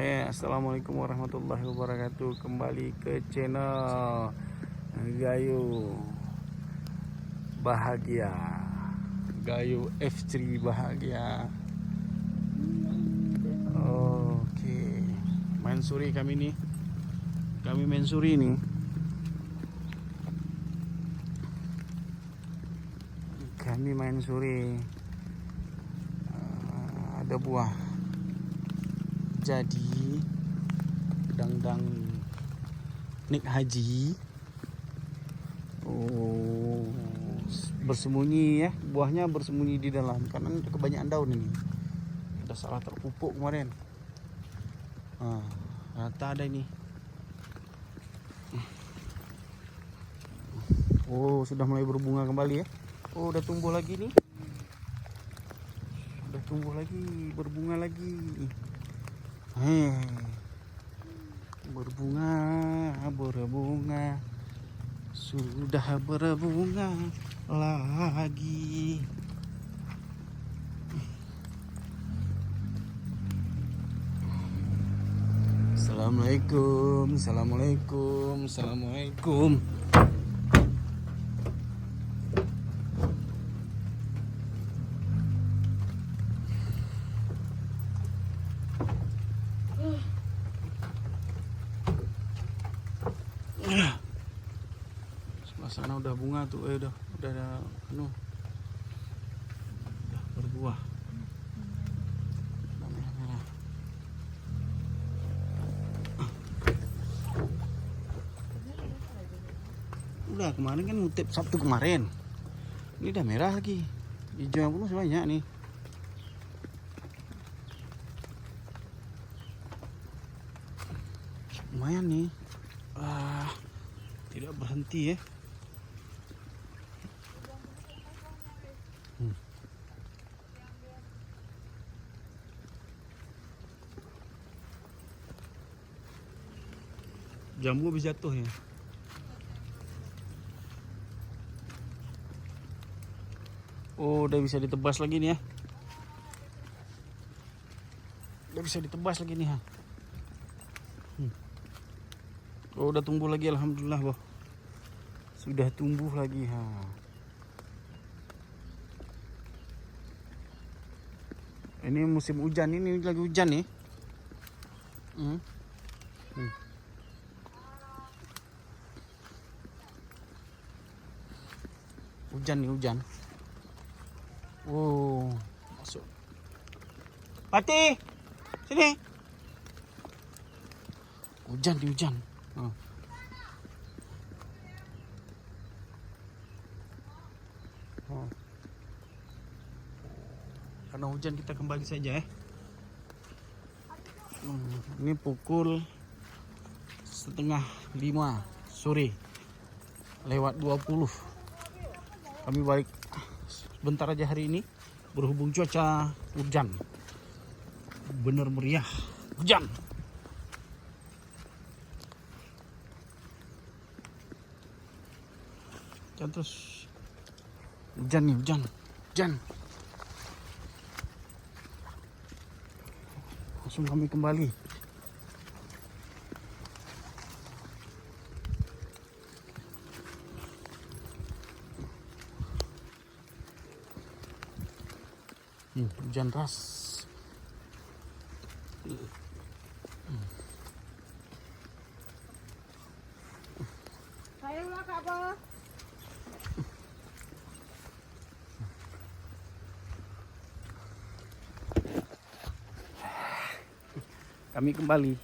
Assalamualaikum warahmatullahi wabarakatuh. Kembali ke channel Gayo Bahagia, Gayo F3 Bahagia. Oke, main suri kami nih. Kami main suri nih. Kami main suri. Ada buah. Jadi dang nik haji bersembunyi ya, buahnya bersembunyi di dalam karena kebanyakan daun ini. Ada salah terpupuk kemarin. Rata ada ini. Sudah mulai berbunga kembali ya. Udah tumbuh lagi nih. Udah tumbuh lagi, berbunga lagi. Berbunga, sudah berbunga lagi. Assalamualaikum. Sebelah sana udah bunga tuh, udah ada udah berbuah. Udah merah-merah. Udah kemarin kan ngutip Sabtu kemarin. Ini udah merah lagi. Hijau yang penuh banyak nih. Lumayan nih. Tidak berhenti ya. Jambu habis jatuh ya. Udah bisa ditebas lagi nih ya. Udah bisa ditebas lagi nih ya. Udah tumbuh lagi, alhamdulillah boh. Sudah tumbuh lagi ha. Ini musim hujan, ini lagi hujan nih. Hujan nih, hujan. Masuk. Pati, sini. Hujan nih, hujan. Karena hujan kita kembali saja ya. Ini pukul 4:30 sore lewat 20. Kami balik bentar aja hari ini, berhubung cuaca hujan. Bener meriah hujan. Dan terus hujan nih, hujan. Langsung kami kembali. Hujan deras. Kami kembali.